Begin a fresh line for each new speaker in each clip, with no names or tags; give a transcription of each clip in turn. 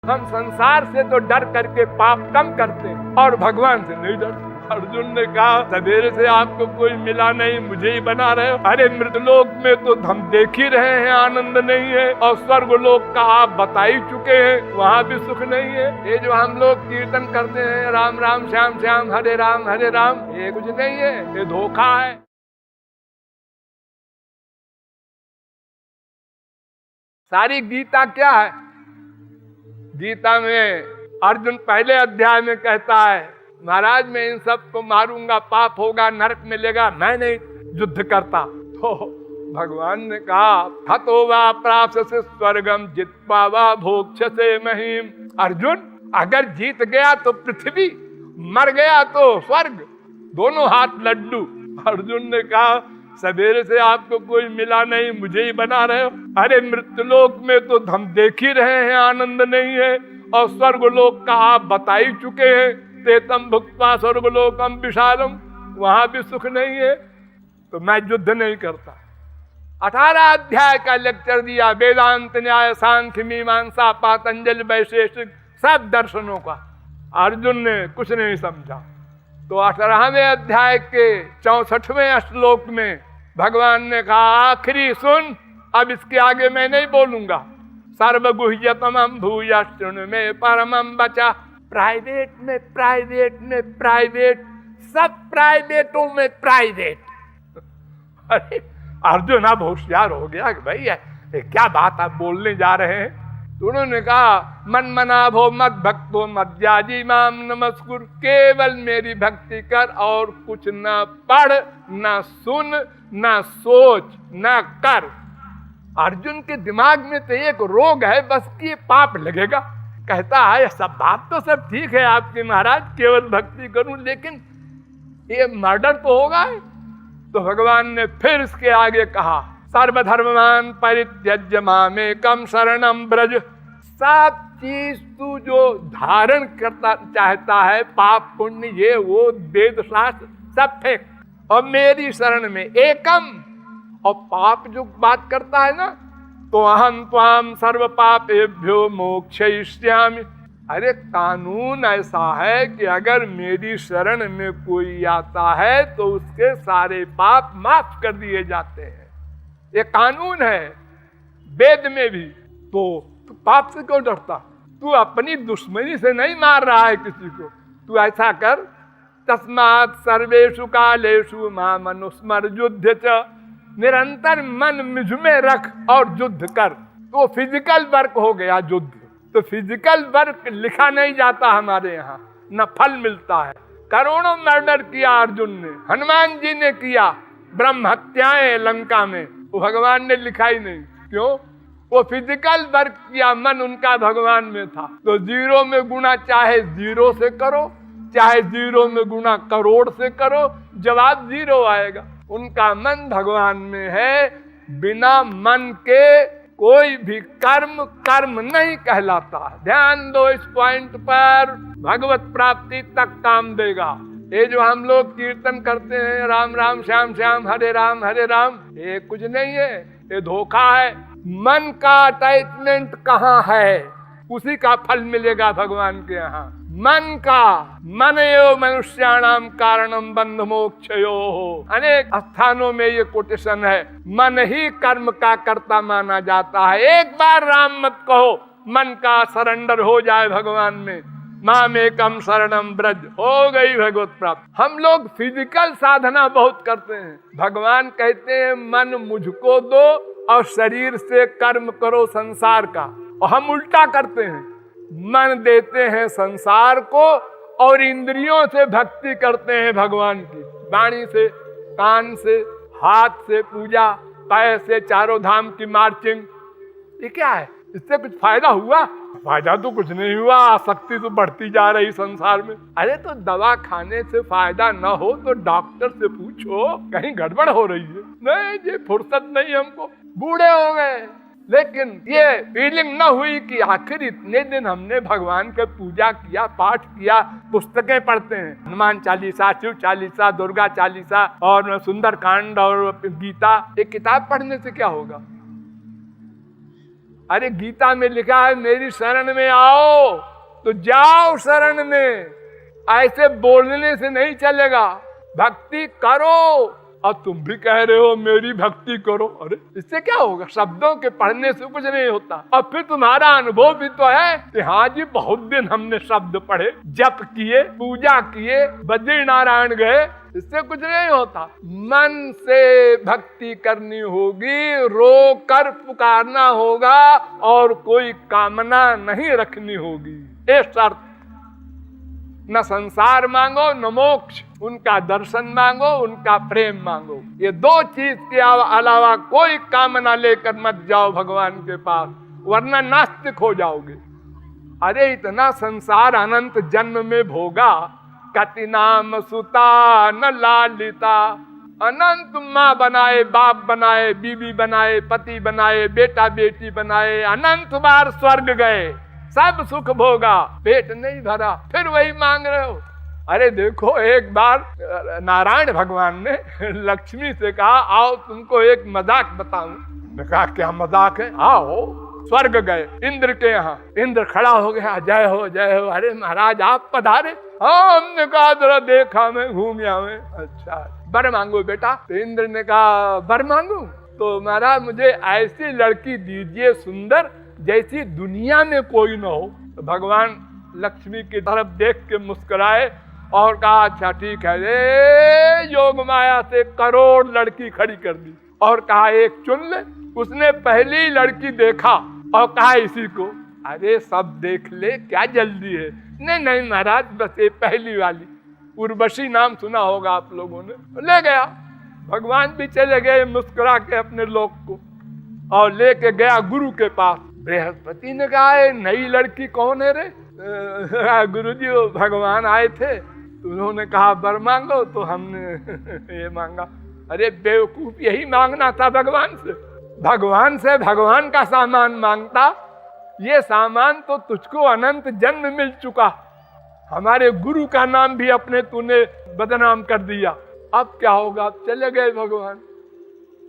हम संसार से तो डर करके पाप कम करते हैं और भगवान से नहीं डरते। अर्जुन ने कहा सवेरे से आपको कोई मिला नहीं, मुझे ही बना रहे हो। अरे मृतलोक में तो हम देख ही रहे हैं आनंद नहीं है, और स्वर्ग लोक का आप बता ही चुके हैं, वहाँ भी सुख नहीं है। ये जो हम लोग कीर्तन करते हैं राम राम श्याम श्याम हरे राम, ये कुछ नहीं है, ये धोखा है। सारी गीता क्या है? गीता में अर्जुन पहले अध्याय में कहता है महाराज मैं इन सब को मारूंगा, पाप होगा, नरक मिलेगा, मैं नहीं युद्ध करता। तो भगवान ने कहा हतो वा प्राप्स्यसि स्वर्गम जित्वा वा भोक्ष्यसे महीम। अर्जुन अगर जीत गया तो पृथ्वी, मर गया तो स्वर्ग, दोनों हाथ लड्डू। अर्जुन ने कहा सवेरे से आपको कोई मिला नहीं, मुझे ही बना रहे हो। अरे मृत्युलोक में तो हम देख ही रहे हैं आनंद नहीं है, और स्वर्गलोक का आप बता ही चुके हैं, तेतम भुक्त्वा स्वर्गलोकम विशालम, वहां भी सुख नहीं है, तो मैं युद्ध नहीं करता। 18 अध्याय का लेक्चर दिया, वेदांत न्याय सांख्य मीमांसा पातंजलि वैशेषिक सब दर्शनों का। अर्जुन ने कुछ नहीं समझा। तो 18वें अध्याय के 64वें श्लोक में भगवान ने कहा आखिरी सुन, अब इसके आगे मैं नहीं बोलूंगा। सर्वगुह्यतमं भूय शृणु मे परमं वचा। प्राइवेट में प्राइवेट, सब प्राइवेटों में प्राइवेट। अरे अर्जुन अब होशियार हो गया कि भाई ये क्या बात आप बोलने जा रहे हैं। तो उन्होंने कहा मन मना भो मत भक्तो मद्याजी माम नमस्कुर, केवल मेरी भक्ति कर और कुछ ना पढ़, ना सुन, ना सोच, ना कर। अर्जुन के दिमाग में तो एक रोग है बस कि पाप लगेगा। कहता है सब बात तो सब ठीक है आपकी महाराज, केवल भक्ति करूं, लेकिन ये मर्डर तो होगा। तो भगवान ने फिर इसके आगे कहा सर्वधर्मान परित्यज्य मामेकम शरणम ब्रज। सब चीज तू जो धारण करता चाहता है, पाप पुण्य ये वो वेद शास्त्र सब फेंक, और मेरी शरण में एकम। और पाप जो बात करता है ना, तो अहम त्वाम सर्व पापेभ्यो मोक्षयिष्यामि। अरे कानून ऐसा है कि अगर मेरी शरण में कोई आता है तो उसके सारे पाप माफ कर दिए जाते हैं। ये कानून है वेद में भी। तो पाप से क्यों डरता? तू अपनी दुश्मनी से नहीं मार रहा है किसी को। तू ऐसा कर तस्मात् सर्वेषु कालेषु माम अनुस्मर युद्ध च। निरंतर मन मुझ में रख और युद्ध कर। तो फिजिकल वर्क हो गया युद्ध। तो फिजिकल वर्क लिखा नहीं जाता हमारे यहाँ, न फल मिलता है। करोड़ों मर्डर किया अर्जुन ने, हनुमान जी ने किया, ब्रह्म हत्याएं लंका में, वो भगवान ने लिखा ही नहीं। क्यों? वो फिजिकल वर्क किया, मन उनका भगवान में था। तो 0 में गुणा चाहे 0 से करो, चाहे 0 में गुणा करोड़ से करो, जवाब 0 आएगा। उनका मन भगवान में है। बिना मन के कोई भी कर्म कर्म नहीं कहलाता। ध्यान दो इस पॉइंट पर, भगवत प्राप्ति तक काम देगा। ये जो हम लोग कीर्तन करते हैं राम राम श्याम श्याम हरे राम, ये कुछ नहीं है, ये धोखा है। मन का अटैचमेंट कहाँ है, उसी का फल मिलेगा भगवान के यहाँ। मन का, मनयो मनुष्याणाम कारणम बंध मोक्षयो। अनेक स्थानों में ये कोटेशन है। मन ही कर्म का कर्ता माना जाता है। एक बार राम मत कहो, मन का सरेंडर हो जाए भगवान में, मामेकम शरणम ब्रज, हो गई भगवत प्राप्त। हम लोग फिजिकल साधना बहुत करते हैं। भगवान कहते हैं मन मुझको दो और शरीर से कर्म करो संसार का। और हम उल्टा करते हैं, मन देते हैं संसार को और इंद्रियों से भक्ति करते हैं भगवान की। वाणी से, कान से, हाथ से पूजा, पैर से चारों धाम की मार्चिंग। ये क्या है? इससे कुछ फायदा हुआ? फायदा तो कुछ नहीं हुआ, आसक्ति तो बढ़ती जा रही संसार में। अरे तो दवा खाने से फायदा न हो तो डॉक्टर से पूछो, कहीं गड़बड़ हो रही है। नहीं जी, फुर्सत नहीं हमको, बूढ़े हो गए। लेकिन ये फीलिंग न हुई कि आखिर इतने दिन हमने भगवान के पूजा किया, पाठ किया, पुस्तकें पढ़ते हैं, हनुमान चालीसा, शिव चालीसा, दुर्गा चालीसा और सुंदर कांड और गीता। एक किताब पढ़ने से क्या होगा? अरे गीता में लिखा है मेरी शरण में आओ तो जाओ शरण में। ऐसे बोलने से नहीं चलेगा, भक्ति करो। और तुम भी कह रहे हो मेरी भक्ति करो, अरे इससे क्या होगा? शब्दों के पढ़ने से कुछ नहीं होता। और फिर तुम्हारा अनुभव भी तो है कि हाँ जी बहुत दिन हमने शब्द पढ़े, जप किए, पूजा किए, बद्री नारायण गए, इससे कुछ नहीं होता। मन से भक्ति करनी होगी, रो कर पुकारना होगा और कोई कामना नहीं रखनी होगी। ये शर्त, न संसार मांगो न मोक्ष, उनका दर्शन मांगो, उनका प्रेम मांगो। ये दो चीज के अलावा कोई कामना लेकर मत जाओ भगवान के पास, वरना नास्तिक हो जाओगे। अरे इतना संसार अनंत जन्म में भोगा, कति नाम सुता न लालिता। अनंत माँ बनाए, बाप बनाए, बीबी बनाए, पति बनाए, बेटा बेटी बनाए, अनंत बार स्वर्ग गए, सब सुख भोगा, पेट नहीं भरा, फिर वही मांग रहे हो। अरे देखो, एक बार नारायण भगवान ने लक्ष्मी से कहा आओ तुमको एक मजाक बताऊं। ने कहा क्या मजाक है? आओ। स्वर्ग गए इंद्र के यहाँ, इंद्र खड़ा हो गया, जय हो जय हो। अरे महाराज आप पधारे? हाँ, हमने कहा जरा देखा मैं घूम आवे। अच्छा बर मांगो बेटा। तो इंद्र ने कहा बर मांगू? तो महाराज मुझे ऐसी लड़की दीजिए सुंदर जैसी दुनिया में कोई न हो। तो भगवान लक्ष्मी की तरफ देख के मुस्कुराए और कहा अच्छा ठीक है। रे योग माया से करोड़ लड़की खड़ी कर दी और कहा एक चुन ले। उसने पहली लड़की देखा और कहा इसी को। अरे सब देख ले, क्या जल्दी है? नहीं नहीं महाराज, बस ये पहली वाली, उर्वशी नाम सुना होगा आप लोगों ने। ले गया, भगवान भी चले गए मुस्कुरा के अपने लोक को, और लेके गया गुरु के पास। बृहस्पति ने कहा नई लड़की कौन है रे? गुरुजी वो भगवान आए थे, तो उन्होंने कहा बर मांगो, तो हमने ये मांगा। अरे बेवकूफ, यही मांगना था भगवान से। भगवान से भगवान का सामान मांगता, ये सामान तो तुझको अनंत जन्म मिल चुका। हमारे गुरु का नाम भी अपने तूने बदनाम कर दिया, अब क्या होगा? चले गए भगवान।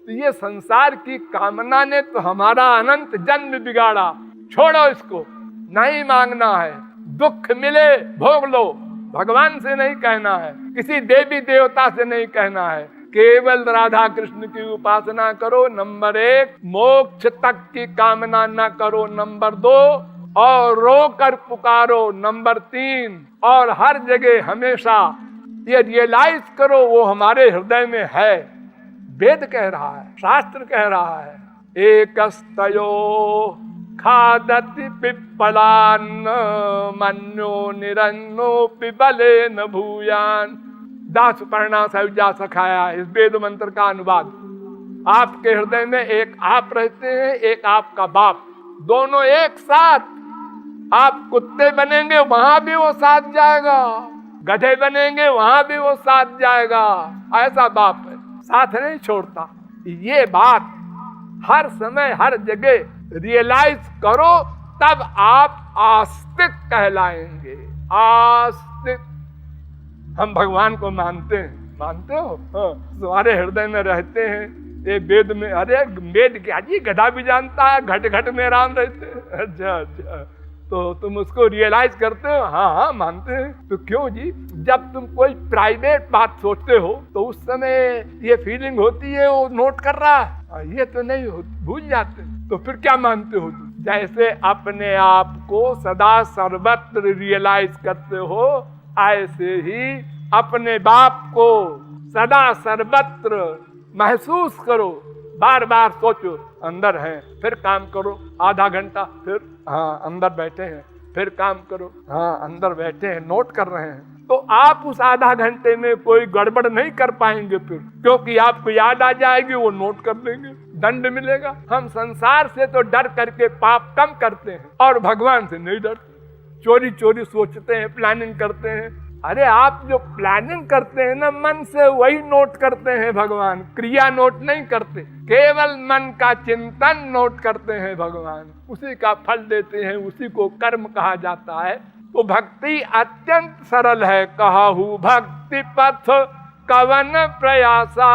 तो ये संसार की कामना ने तो हमारा अनंत जन्म बिगाड़ा। छोड़ो इसको, नहीं मांगना है। दुख मिले भोग लो, भगवान से नहीं कहना है, किसी देवी देवता से नहीं कहना है। केवल राधा कृष्ण की उपासना करो, नंबर 1। मोक्ष तक की कामना न करो, नंबर 2। और रो कर पुकारो, नंबर 3। और हर जगह हमेशा ये रियलाइज करो वो हमारे हृदय में है। वेद कह रहा है, शास्त्र कह रहा है। एकस्तयो खादति पिप्पलान्न मन्यो निरन्नो पिबले न भूयान। दास पर्णा सयुजा सखाया, इस वेद मंत्र का अनुवाद। आपके हृदय में एक आप रहते हैं, एक आपका बाप, दोनों एक साथ। आप कुत्ते बनेंगे वहां भी वो साथ जाएगा, गधे बनेंगे वहां भी वो साथ जाएगा। ऐसा बाप है, साथ नहीं छोड़ता। ये बात हर समय हर जगह रियलाइज करो, तब आप आस्तिक कहलाएंगे। आस्तिक। हम भगवान को मानते हैं, मानते हो? हाँ, तुम्हारे हृदय में रहते हैं। ये वेद में, अरे वेद क्या जी, गधा भी जानता है, घट घट में राम रहते हैं। अच्छा अच्छा, तो तुम उसको रियलाइज करते हो? हाँ हाँ मानते हैं। तो क्यों जी? जब तुम कोई प्राइवेट बात सोचते हो तो उस समय ये फीलिंग होती है वो नोट कर रहा है, ये तो नहीं होती, भूल जाते। तो फिर क्या मानते हो तुम? जैसे अपने आप को सदा सर्वत्र रियलाइज करते हो, ऐसे ही अपने बाप को सदा सर्वत्र महसूस करो। बार बार सोचो अंदर है, फिर काम करो आधा घंटा, फिर हाँ अंदर बैठे हैं, फिर काम करो, हाँ अंदर बैठे हैं, नोट कर रहे हैं। तो आप उस आधा घंटे में कोई गड़बड़ नहीं कर पाएंगे फिर, क्योंकि आपको याद आ जाएगी, वो नोट कर लेंगे, दंड मिलेगा। हम संसार से तो डर करके पाप कम करते हैं और भगवान से नहीं डरते। चोरी चोरी सोचते हैं, प्लानिंग करते हैं। अरे आप जो प्लानिंग करते हैं ना मन से, वही नोट करते हैं भगवान, क्रिया नोट नहीं करते। केवल मन का चिंतन नोट करते हैं भगवान, उसी का फल देते हैं, उसी को कर्म कहा जाता है। तो भक्ति अत्यंत सरल है। कहू भक्ति पथ कवन प्रयासा,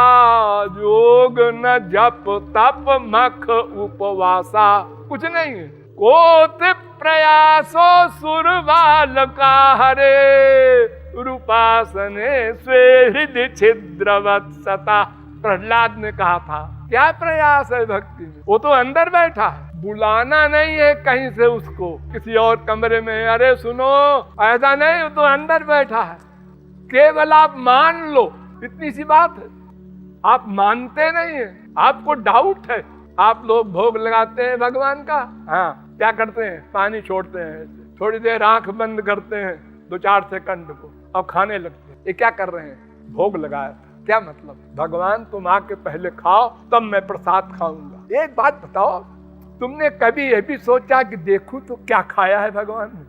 योग न जप तप मख उपवासा। कुछ नहीं है। कोति प्रयासो सुरबाल का हरे, रूपासने स्वे हृदय छिद्रवत सता। प्रहलाद ने कहा था क्या प्रयास है भक्ति में, वो तो अंदर बैठा है, बुलाना नहीं है कहीं से उसको किसी और कमरे में, अरे सुनो ऐसा नहीं, वो तो अंदर बैठा है। केवल आप मान लो, इतनी सी बात है। आप मानते नहीं है, आपको डाउट है। आप लोग भोग लगाते हैं भगवान का, हाँ क्या करते हैं, पानी छोड़ते हैं, थोड़ी देर आंख बंद करते हैं 2-4 सेकंड को और खाने लगते हैं। ये क्या कर रहे हैं, भोग लगाया। क्या मतलब, भगवान तुम आके पहले खाओ तब मैं प्रसाद खाऊंगा। एक बात बताओ, तुमने कभी ये भी सोचा कि देखूं तो क्या खाया है भगवान ने?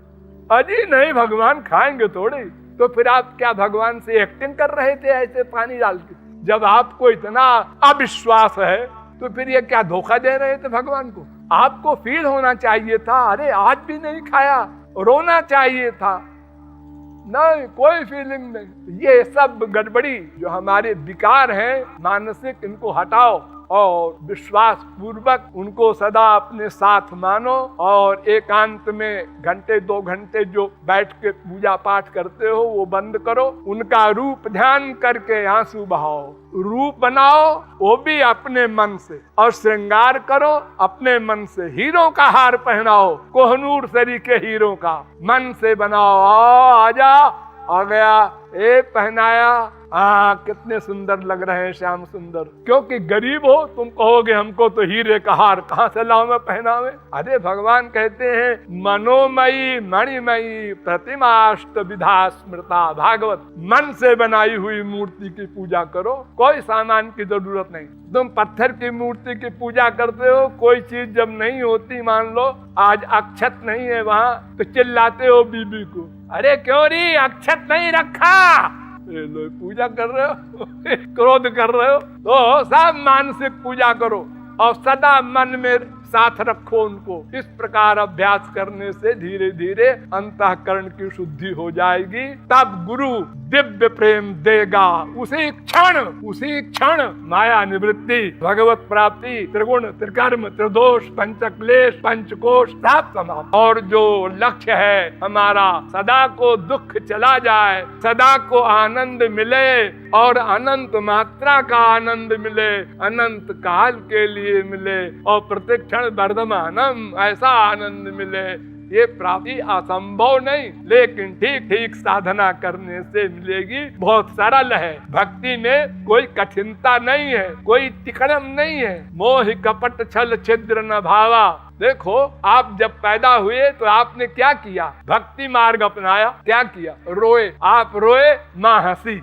अजी नहीं, भगवान खाएंगे थोड़े। तो फिर आप क्या भगवान से एक्टिंग कर रहे थे ऐसे पानी डाल के? जब आपको इतना अविश्वास है तो फिर ये क्या धोखा दे रहे थे भगवान को? आपको फील होना चाहिए था, अरे आज भी नहीं खाया, रोना चाहिए था। नहीं, कोई फीलिंग नहीं। ये सब गड़बड़ी जो हमारे विकार हैं मानसिक, इनको हटाओ और विश्वास पूर्वक उनको सदा अपने साथ मानो। और एकांत में घंटे 2 घंटे जो बैठ के पूजा पाठ करते हो वो बंद करो, उनका रूप ध्यान करके आंसू बहाओ, रूप बनाओ वो भी अपने मन से, और श्रृंगार करो अपने मन से। हीरो का हार पहनाओ, कोहनूर सरी के हीरो का मन से बनाओ। आजा, आ गया, ए पहनाया, कितने सुंदर लग रहे हैं श्याम सुंदर। क्योंकि गरीब हो तुम कहोगे हमको तो हीरे का हार कहाँ से लाऊं मैं पहनावे। अरे भगवान कहते हैं मनोमयी मणिमयी प्रतिमाष्ट विधा स्मृता। भागवत, मन से बनाई हुई मूर्ति की पूजा करो, कोई सामान की जरूरत नहीं। तुम पत्थर की मूर्ति की पूजा करते हो, कोई चीज जब नहीं होती, मान लो आज अक्षत नहीं है वहां, तो चिल्लाते हो बीबी को, अरे क्यों री अक्षत नहीं रखा, लो पूजा कर रहे हो क्रोध कर रहे हो। तो सब मानसिक पूजा करो और सदा मन में साथ रखो उनको। इस प्रकार अभ्यास करने से धीरे धीरे अंतःकरण की शुद्धि हो जाएगी। तब गुरु दिव्य प्रेम देगा। उसी क्षण माया निवृत्ति, भगवत प्राप्ति, त्रिगुण त्रिकर्म त्रिदोष पंचक्लेश पंचकोश सब समाप्त। और जो लक्ष्य है हमारा, सदा को दुख चला जाए, सदा को आनंद मिले और अनंत मात्रा का आनंद मिले, अनंत काल के लिए मिले और प्रतिक्षण वर्धमानम ऐसा आनंद मिले, ये प्राप्ति असंभव नहीं, लेकिन ठीक ठीक साधना करने से मिलेगी। बहुत सरल है, भक्ति में कोई कठिनता नहीं है, कोई तिकड़म नहीं है। मोह कपट छल छिद्र न भावा। देखो, आप जब पैदा हुए तो आपने क्या किया, भक्ति मार्ग अपनाया। क्या किया, रोए, आप रोए, माँ हंसी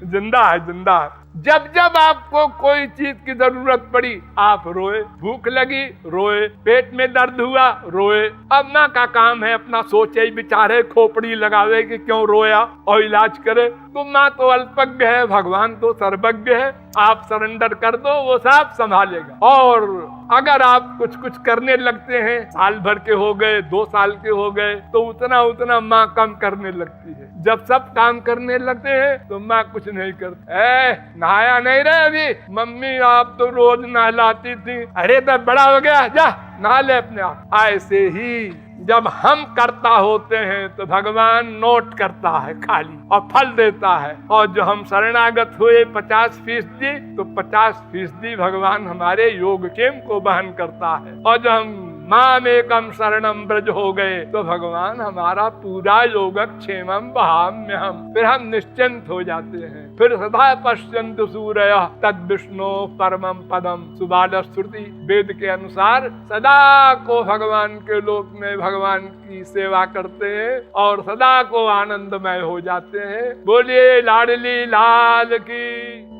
जिंदा है, जिंदा है। जब जब आपको कोई चीज की जरूरत पड़ी आप रोए, भूख लगी रोए, पेट में दर्द हुआ रोए। अब माँ का काम है अपना सोचे विचारे, खोपड़ी लगावे कि क्यों रोया और इलाज करे। तो माँ तो अल्पज्ञ है, भगवान तो सर्वज्ञ है। आप सरेंडर कर दो, वो सब संभालेगा। और अगर आप कुछ कुछ करने लगते हैं, साल भर के हो गए, 2 साल के हो गए, तो उतना उतना माँ कम करने लगती है। जब सब काम करने लगते हैं तो माँ कुछ नहीं करती। नहाया नहीं रहे अभी, मम्मी आप तो रोज नहलाती थी, अरे तब बड़ा हो गया, जा नहा ले अपने आप। ऐसे ही जब हम करता होते हैं तो भगवान नोट करता है खाली और फल देता है। और जो हम शरणागत हुए 50% तो 50% भगवान हमारे योगक्षेम को वहन करता है। और जो हम माम एकम शरणम ब्रज हो गए तो भगवान हमारा पूरा योगक्षेमम वहाम्यहम्, फिर हम निश्चिंत हो जाते हैं। फिर सदा पश्यन्तु सूरयः तद विष्णु परमं पदम। सुबाल श्रुति वेद के अनुसार सदा को भगवान के लोक में भगवान की सेवा करते हैं और सदा को आनंदमय हो जाते हैं। बोलिए लाडली लाल की।